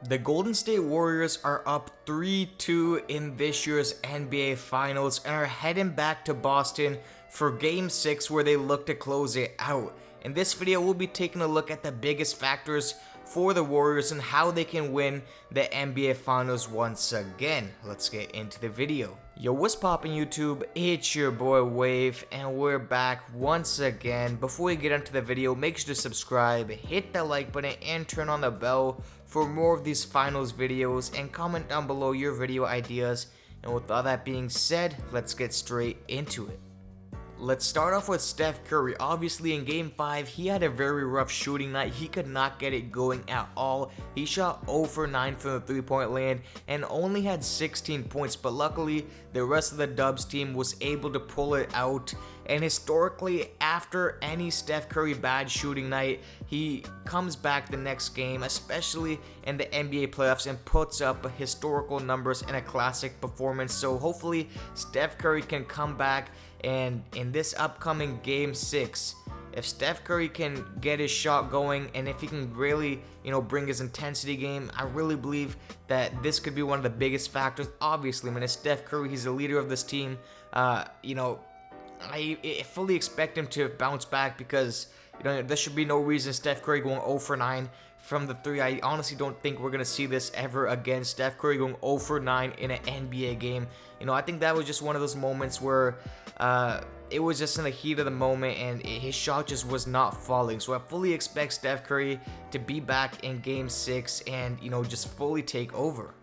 The Golden State Warriors are up 3-2 in this year's NBA Finals and are heading back to Boston for Game 6 where they look to close it out. In this video, we'll be taking a look at the biggest factors for the Warriors and how they can win the NBA Finals once again. Let's get into the video. Yo, what's poppin' YouTube? It's your boy Wave and we're back once again. Before we get into the video, make sure to subscribe, hit the like button, and turn on the bell for more of these finals videos, and comment down below your video ideas. And with all that being said, let's get straight into it. Let's start off with Steph Curry. Obviously in Game 5, he had a very rough shooting night. He could not get it going at all. He shot 0 for 9 from the three-point land and only had 16 points. But luckily, the rest of the Dubs team was able to pull it out. And historically, after any Steph Curry bad shooting night, he comes back the next game, especially in the NBA playoffs, and puts up historical numbers and a classic performance. So hopefully, Steph Curry can come back. And in this upcoming Game 6, if Steph Curry can get his shot going and if he can really, bring his intensity game, I really believe that this could be one of the biggest factors. Obviously, it's Steph Curry, he's the leader of this team. I fully expect him to bounce back because, there should be no reason Steph Curry going 0 for 9 from the 3. I honestly don't think we're going to see this ever again. Steph Curry going 0 for 9 in an NBA game. I think that was just one of those moments where it was just in the heat of the moment and his shot just was not falling. So I fully expect Steph Curry to be back in Game 6 and, just fully take over.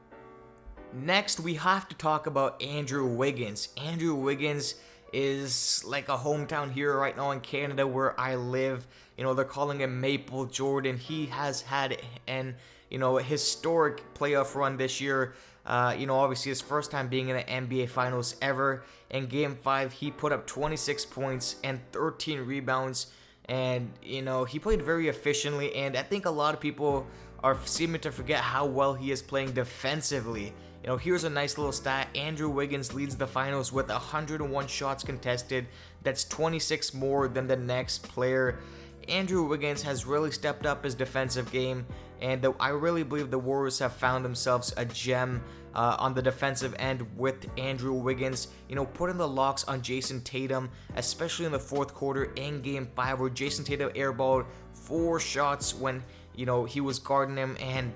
Next, we have to talk about Andrew Wiggins. Andrew Wiggins is like a hometown hero right now in Canada where I live. They're calling him Maple Jordan. He has had an, historic playoff run this year. Obviously his first time being in the NBA Finals ever. In Game 5, he put up 26 points and 13 rebounds. And, he played very efficiently. And I think a lot of people are seeming to forget how well he is playing defensively. Here's a nice little stat. Andrew Wiggins leads the finals with 101 shots contested. That's 26 more than the next player. Andrew Wiggins has really stepped up his defensive game, and I really believe the Warriors have found themselves a gem on the defensive end with Andrew Wiggins. Putting the locks on Jason Tatum, especially in the fourth quarter in Game 5, where Jason Tatum airballed 4 shots when he was guarding him. And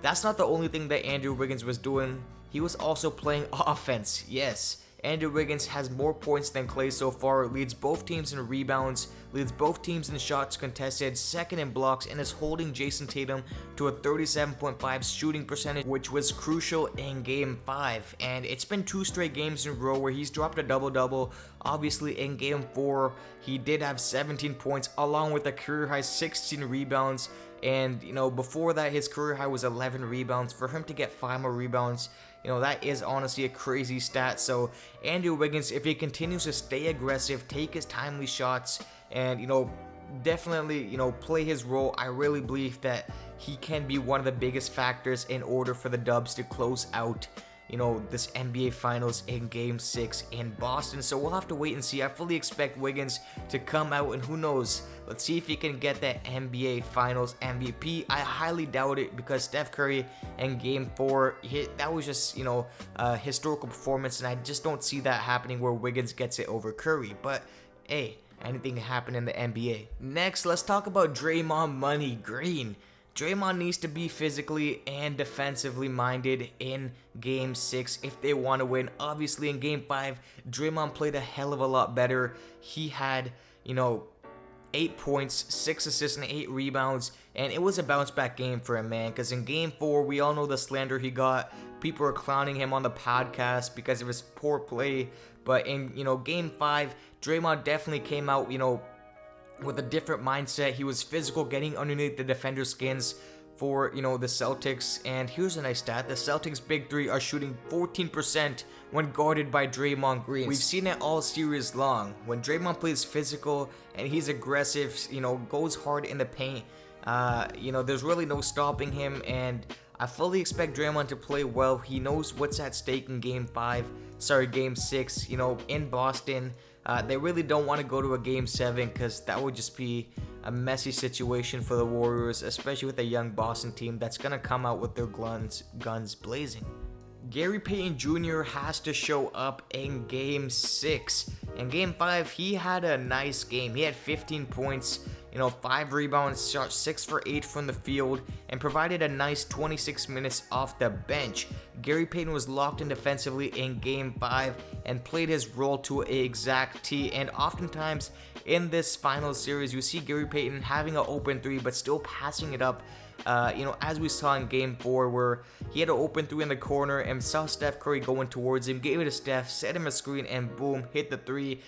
that's not the only thing that Andrew Wiggins was doing. He was also playing offense. Yes, Andrew Wiggins has more points than Klay so far, leads both teams in rebounds, leads both teams in shots contested, second in blocks, and is holding Jason Tatum to a 37.5 shooting percentage, which was crucial in Game 5. And it's been 2 straight games in a row where he's dropped a double-double. Obviously, in Game 4, he did have 17 points, along with a career-high 16 rebounds. And, before that, his career high was 11 rebounds. For him to get 5 more rebounds, that is honestly a crazy stat. So, Andrew Wiggins, if he continues to stay aggressive, take his timely shots, and, definitely, play his role, I really believe that he can be one of the biggest factors in order for the Dubs to close out this NBA Finals in Game 6 in Boston. So we'll have to wait and see. I fully expect Wiggins to come out, and who knows, let's see if he can get that NBA Finals MVP. I highly doubt it because Steph Curry in Game 4, that was just, a historical performance, and I just don't see that happening where Wiggins gets it over Curry. But hey, anything can happen in the NBA. Next, let's talk about Draymond Money Green. Draymond needs to be physically and defensively minded in Game 6 if they want to win. Obviously, in Game 5, Draymond played a hell of a lot better. He had, 8 points, 6 assists, and 8 rebounds, and it was a bounce-back game for him, man, because in Game 4, we all know the slander he got. People are clowning him on the podcast because of his poor play, but in, Game 5, Draymond definitely came out, with a different mindset. He was physical, getting underneath the defender's skins for, the Celtics. And here's a nice stat. The Celtics' big 3 are shooting 14% when guarded by Draymond Green. We've seen it all series long. When Draymond plays physical and he's aggressive, goes hard in the paint, there's really no stopping him. And I fully expect Draymond to play well. He knows what's at stake in Game 6, in Boston. They really don't want to go to a Game 7 because that would just be a messy situation for the Warriors, especially with a young Boston team that's going to come out with their guns blazing. Gary Payton Jr. has to show up in Game 6. In Game 5, he had a nice game. He had 15 points, 5 rebounds, shot 6 for 8 from the field, and provided a nice 26 minutes off the bench. Gary Payton was locked in defensively in Game 5 and played his role to an exact T. And oftentimes in this final series, you see Gary Payton having an open 3 but still passing it up. As we saw in Game 4, where he had an open 3 in the corner and saw Steph Curry going towards him, gave it to Steph, set him a screen, and boom, hit the 3.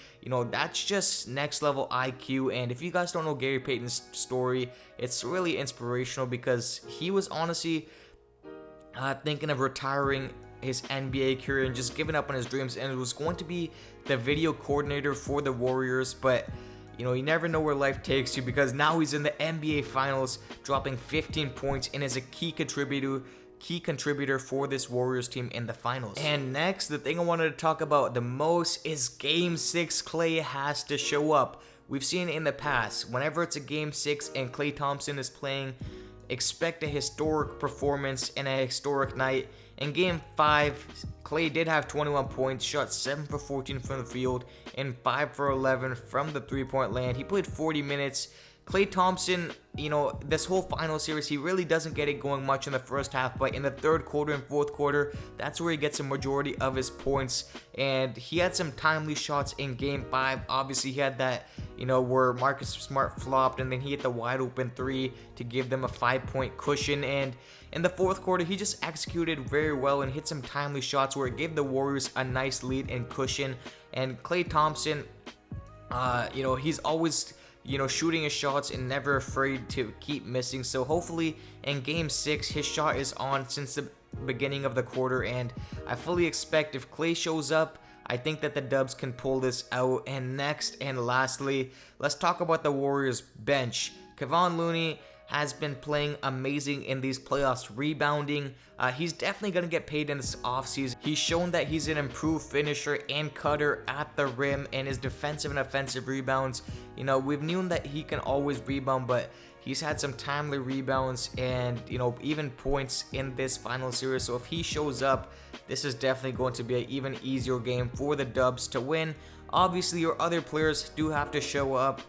That's just next level IQ. And if you guys don't know Gary Payton's story, it's really inspirational, because he was honestly thinking of retiring his NBA career and just giving up on his dreams, and it was going to be the video coordinator for the Warriors. But you never know where life takes you, because now he's in the NBA Finals, dropping 15 points, and is a key contributor for this Warriors team in the finals. And next, the thing I wanted to talk about the most is Game 6. Klay has to show up. We've seen it in the past. Whenever it's a Game 6 and Klay Thompson is playing, expect a historic performance and a historic night. In Game 5, Klay did have 21 points, shot 7 for 14 from the field, and 5 for 11 from the three-point land. He played 40 minutes. Klay Thompson, this whole final series, he really doesn't get it going much in the first half, but in the third quarter and fourth quarter, that's where he gets a majority of his points. And he had some timely shots in Game 5. Obviously, he had that, where Marcus Smart flopped, and then he hit the wide open 3 to give them a 5-point cushion. And in the fourth quarter, he just executed very well and hit some timely shots where it gave the Warriors a nice lead and cushion. And Klay Thompson, he's always shooting his shots and never afraid to keep missing. So hopefully in Game 6, his shot is on since the beginning of the quarter, and I fully expect if Klay shows up, I think that the Dubs can pull this out. And next and lastly, let's talk about the Warriors bench. Kevon Looney has been playing amazing in these playoffs, rebounding. He's definitely going to get paid in this offseason. He's shown that he's an improved finisher and cutter at the rim, and his defensive and offensive rebounds. We've known that he can always rebound, but he's had some timely rebounds and, even points in this final series. So if he shows up, this is definitely going to be an even easier game for the Dubs to win. Obviously, your other players do have to show up.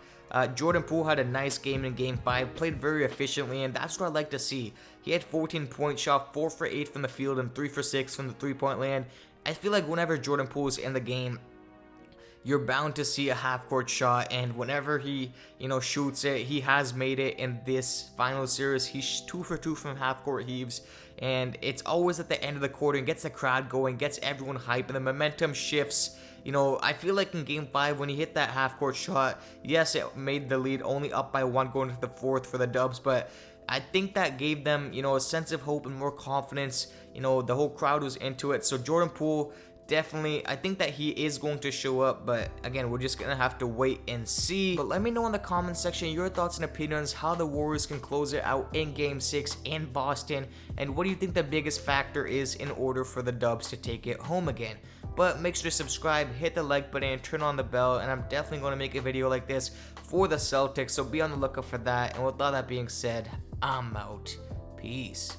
Jordan Poole had a nice game in Game 5, played very efficiently, and that's what I like to see. He had 14 points, shot 4 for 8 from the field and 3 for 6 from the three-point land. I feel like whenever Jordan Poole is in the game, you're bound to see a half-court shot, and whenever he, shoots it, he has made it in this final series. He's 2 for 2 from half-court heaves, and it's always at the end of the quarter and gets the crowd going, gets everyone hype, and the momentum shifts. I feel like in Game 5 when he hit that half-court shot, yes, it made the lead only up by 1 going to the fourth for the Dubs, but I think that gave them, a sense of hope and more confidence. The whole crowd was into it. So Jordan Poole, definitely, I think that he is going to show up, but again, we're just gonna have to wait and see. But let me know in the comment section your thoughts and opinions, how the Warriors can close it out in Game 6 in Boston, and what do you think the biggest factor is in order for the Dubs to take it home again. But make sure to subscribe, hit the like button, and turn on the bell, and I'm definitely going to make a video like this for the Celtics, so be on the lookout for that. And with all that being said, I'm out. Peace.